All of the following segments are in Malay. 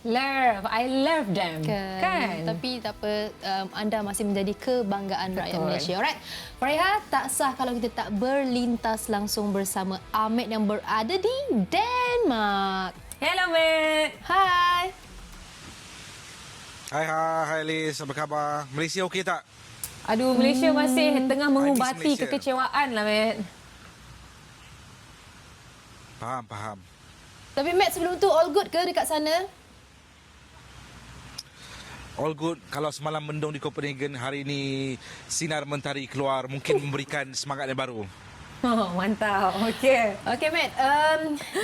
I love them. Kan? Tapi tak apa, anda masih menjadi kebanggaan rakyat Betul. Malaysia. Alright. Fariha, tak sah kalau kita tak berlintas langsung bersama Ahmed yang berada di Denmark. Hello, Matt. Hai. Hai Liz, apa khabar? Malaysia okey tak? Aduh, Malaysia masih tengah mengubati Malaysia. kekecewaan lah, Matt. Faham. Tapi Matt, sebelum tu all good ke dekat sana? All good. Kalau semalam mendung di Copenhagen, hari ini sinar mentari keluar, mungkin memberikan semangat yang baru. Oh, mantap. Okey. Okey, Matt.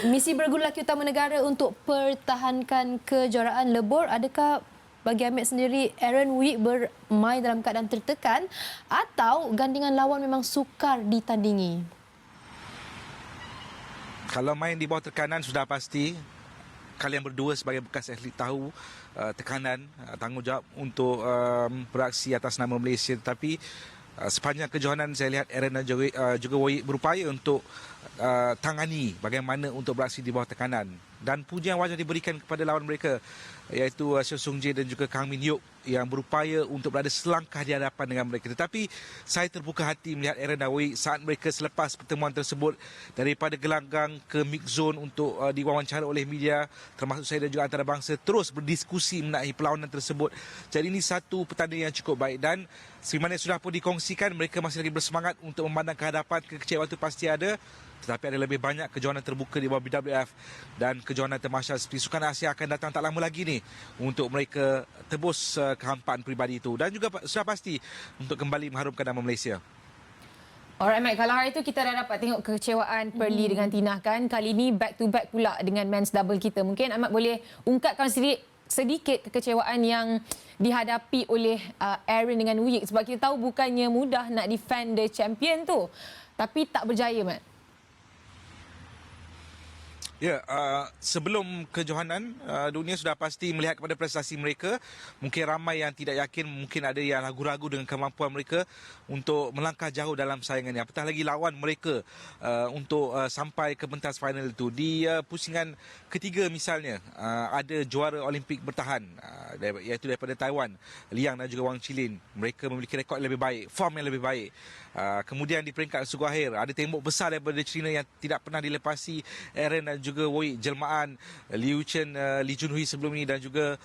Misi bergulaki utama negara untuk pertahankan kejuaraan lebur, adakah bagi Ahmed sendiri Aaron Wik bermain dalam keadaan tertekan atau gandingan lawan memang sukar ditandingi? Kalau main di bawah tekanan sudah pasti. Kalian berdua sebagai bekas atlet tahu tekanan, tanggungjawab untuk beraksi atas nama Malaysia. Tetapi sepanjang kejohanan saya lihat Aaron dan juga Wik berupaya untuk tangani bagaimana untuk beraksi di bawah tekanan. Dan pujian wajar diberikan kepada lawan mereka, iaitu Seo Sung Jae dan juga Kang Min Hyuk yang berupaya untuk berada selangkah di hadapan dengan mereka. Tetapi saya terbuka hati melihat Aaron dan Wik saat mereka selepas pertemuan tersebut daripada gelanggang ke mix zone untuk diwawancara oleh media, termasuk saya dan juga antarabangsa, terus berdiskusi mengenai perlawanan tersebut. Jadi ini satu pertandingan yang cukup baik dan sebagaimana sudah pun dikongsikan, mereka masih lagi bersemangat untuk memandang ke hadapan. Kekecewaan itu pasti ada, tetapi ada lebih banyak kejohanan terbuka di bawah BWF dan kejohanan termasyal seperti Sukan Asia akan datang tak lama lagi ni untuk mereka tebus kehampaan peribadi itu dan juga sudah pasti untuk kembali mengharumkan nama Malaysia. Alright, Matt. Kalau hari itu kita dah dapat tengok kekecewaan Pearly dengan Tina kan. Kali ini back to back pula dengan men's double kita. Mungkin Ahmad boleh ungkapkan sedikit kekecewaan yang dihadapi oleh Aaron dengan Wik. Sebab kita tahu bukannya mudah nak defend the champion tu. Tapi tak berjaya, Matt. Ya, sebelum kejohanan, dunia sudah pasti melihat kepada prestasi mereka. Mungkin ramai yang tidak yakin, mungkin ada yang ragu-ragu dengan kemampuan mereka untuk melangkah jauh dalam saingan ini. Apatah lagi lawan mereka untuk sampai ke pentas final itu. Di pusingan ketiga misalnya, ada juara Olimpik bertahan, iaitu daripada Taiwan, Liang dan juga Wang Chilin. Mereka memiliki rekod yang lebih baik, form yang lebih baik. Kemudian di peringkat suku akhir, ada tembok besar daripada China yang tidak pernah dilepasi Aaron dan juga Wik, jelmaan Liu Chen, Lee Junhui sebelum ini dan juga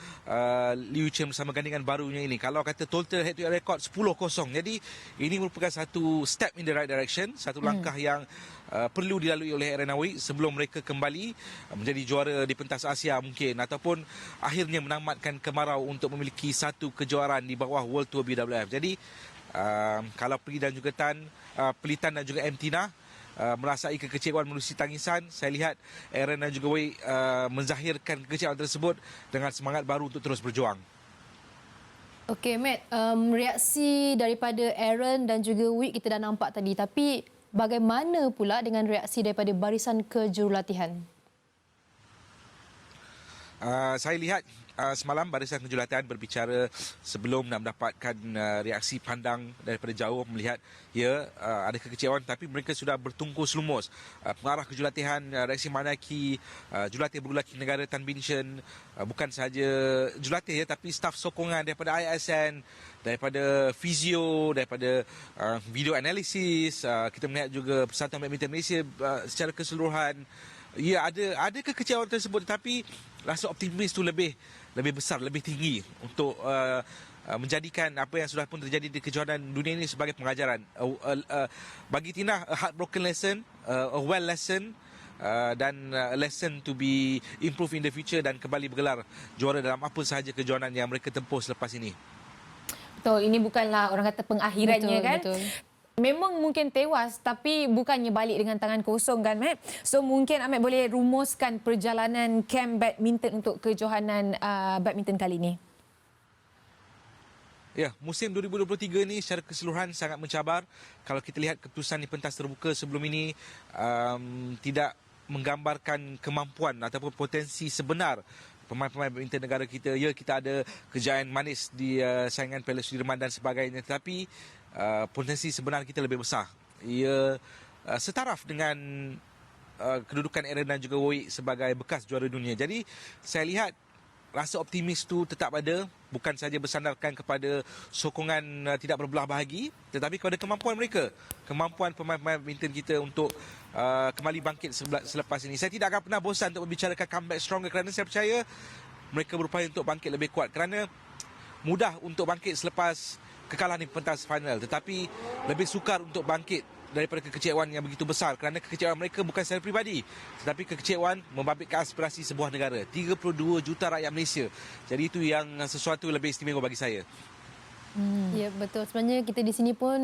Liu Chen bersama gandingan barunya ini. Kalau kata total head to head record 10-0. Jadi ini merupakan satu step in the right direction, satu langkah yang perlu dilalui oleh Aaron dan Wik sebelum mereka kembali menjadi juara di pentas Asia mungkin, ataupun akhirnya menamatkan kemarau untuk memiliki satu kejuaraan di bawah World Tour BWF. Jadi kalau Pri dan juga Pelitan dan juga Tina merasai kekecewaan melalui tangisan, saya lihat Aaron dan juga Wik menzahirkan kekecewaan tersebut dengan semangat baru untuk terus berjuang. Okey, Matt. Reaksi daripada Aaron dan juga Wik kita dah nampak tadi. Tapi bagaimana pula dengan reaksi daripada barisan kejurulatihan? Saya lihat semalam barisan kejurulatihan berbicara sebelum nak mendapatkan reaksi pandang daripada jauh, melihat ada kekecewaan, tapi mereka sudah bertungkus lumus. Pengarah kejurulatihan reaksi Manaki, jurulatih bergulaki negara Tan Bin Shen, bukan sahaja jurulatih tapi staf sokongan daripada ISN, daripada fizio, daripada video analisis, kita melihat juga Persatuan Badminton Malaysia secara keseluruhan. Ya, ada kekecewaan tersebut, tetapi rasa optimis itu lebih besar, lebih tinggi untuk menjadikan apa yang sudah pun terjadi di kejohanan dunia ini sebagai pengajaran. Bagi Tina, a heartbroken lesson, a well lesson, dan a lesson to be improved in the future dan kembali bergelar juara dalam apa sahaja kejohanan yang mereka tempuh selepas ini. Betul, ini bukanlah orang kata pengakhirannya, Betul, kan? betul. Memang mungkin tewas, tapi bukannya balik dengan tangan kosong, kan, Matt? So mungkin Ahmed boleh rumuskan perjalanan camp badminton untuk kejohanan badminton kali ini. Ya, musim 2023 ni secara keseluruhan sangat mencabar. Kalau kita lihat keputusan di pentas terbuka sebelum ini, tidak menggambarkan kemampuan ataupun potensi sebenar pemain-pemain badminton negara kita. Ya, kita ada kejayaan manis di saingan Piala Sudirman dan sebagainya, tetapi potensi sebenar kita lebih besar. Ia setaraf dengan kedudukan Aaron dan juga Wik sebagai bekas juara dunia. Jadi saya lihat rasa optimis tu tetap ada, bukan saja bersandarkan kepada sokongan tidak berbelah bahagi, tetapi kepada kemampuan mereka, kemampuan pemain-pemain badminton kita untuk kembali bangkit selepas ini. Saya tidak akan pernah bosan untuk membicarakan comeback stronger kerana saya percaya mereka berupaya untuk bangkit lebih kuat, kerana mudah untuk bangkit selepas kekalahan di pentas final, tetapi lebih sukar untuk bangkit daripada kekecewaan yang begitu besar, kerana kekecewaan mereka bukan secara peribadi, tetapi kekecewaan membabitkan aspirasi sebuah negara, 32 juta rakyat Malaysia. Jadi itu yang sesuatu lebih istimewa bagi saya. Ya, betul. Sebenarnya kita di sini pun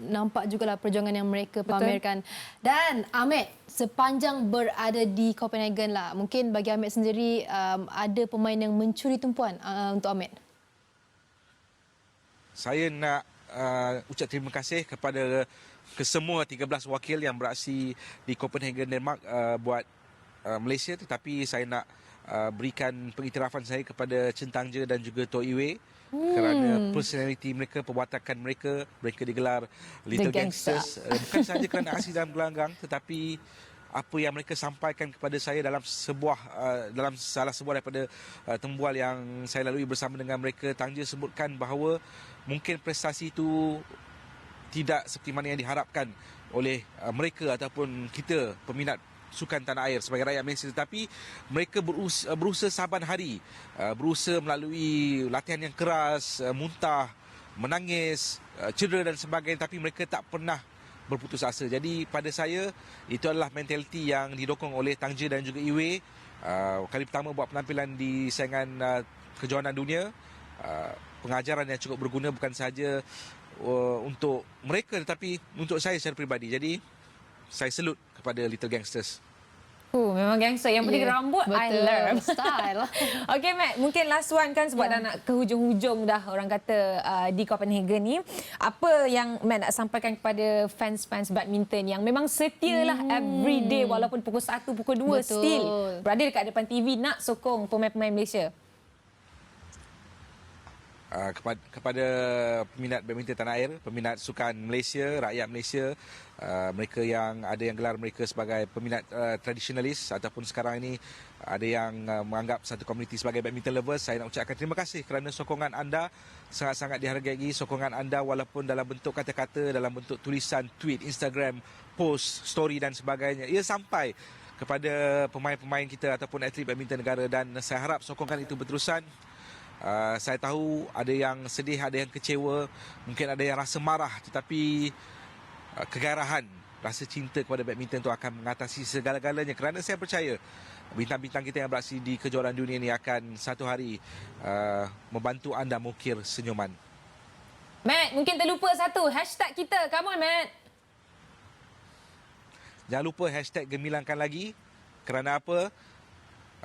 nampak jugalah perjuangan yang mereka pamerkan. Dan Ahmed, sepanjang berada di Copenhagen lah, mungkin bagi Ahmed sendiri ada pemain yang mencuri tumpuan untuk Ahmed. Saya nak ucap terima kasih kepada kesemua 13 wakil yang beraksi di Copenhagen, Denmark buat Malaysia, tetapi saya nak berikan pengiktirafan saya kepada Chen Tangje dan juga Toh Iwe kerana personality mereka, perwatakan mereka, mereka digelar Little Gangsters bukan sahaja kerana aksi dalam gelanggang, tetapi apa yang mereka sampaikan kepada saya dalam dalam salah sebuah daripada tembual yang saya lalui bersama dengan mereka. Tangje sebutkan bahawa mungkin prestasi itu tidak seperti mana yang diharapkan oleh mereka ataupun kita peminat sukan tanah air sebagai rakyat Malaysia, tetapi mereka berusaha saban hari, berusaha melalui latihan yang keras, muntah, menangis, cedera dan sebagainya, tapi mereka tak pernah berputus asa. Jadi pada saya itu adalah mentaliti yang didokong oleh Tangje dan juga Iwe. Kali pertama buat penampilan di saingan kejohanan dunia. Pengajaran yang cukup berguna bukan sahaja untuk mereka tetapi untuk saya secara peribadi. Jadi saya salute kepada Little Gangsters. Memang gangster. Yang penting rambut, betul. I love. Style. Okay, Matt. Mungkin last one kan sebab dah nak ke hujung-hujung dah orang kata di Copenhagen ni. Apa yang Matt nak sampaikan kepada fans-fans badminton yang memang setia lah every day walaupun pukul 1, pukul 2 betul. still berada dekat depan TV nak sokong pemain-pemain Malaysia? Kepada peminat badminton tanah air, peminat sukan Malaysia, rakyat Malaysia, mereka yang ada yang gelar mereka sebagai peminat tradisionalis ataupun sekarang ini ada yang menganggap satu komuniti sebagai badminton lovers, saya nak ucapkan terima kasih kerana sokongan anda sangat-sangat dihargai. Sokongan anda walaupun dalam bentuk kata-kata, dalam bentuk tulisan, tweet, Instagram, post, story dan sebagainya, ia sampai kepada pemain-pemain kita ataupun atlet badminton negara, dan saya harap sokongan itu berterusan. Saya tahu ada yang sedih, ada yang kecewa, mungkin ada yang rasa marah, tetapi kegairahan, rasa cinta kepada badminton itu akan mengatasi segala-galanya, kerana saya percaya bintang-bintang kita yang beraksi di kejuaraan dunia ini akan satu hari membantu anda mengukir senyuman. Matt, mungkin terlupa satu hashtag kita. Come on, Matt. Jangan lupa hashtag gemilangkan lagi. Kerana apa?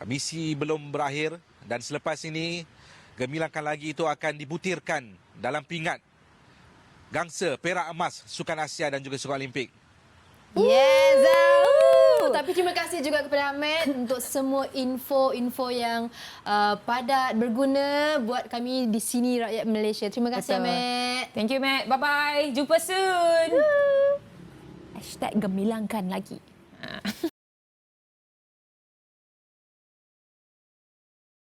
Misi belum berakhir dan selepas ini gemilangkan lagi itu akan dibutirkan dalam pingat gangsa perak emas Sukan Asia dan juga Sukan Olimpik. Yes. Tapi terima kasih juga kepada Ahmed untuk semua info-info yang padat, berguna buat kami di sini rakyat Malaysia. Terima kasih Ahmed. Thank you, Matt. Bye-bye. Jumpa soon. Hashtag gemilangkan lagi.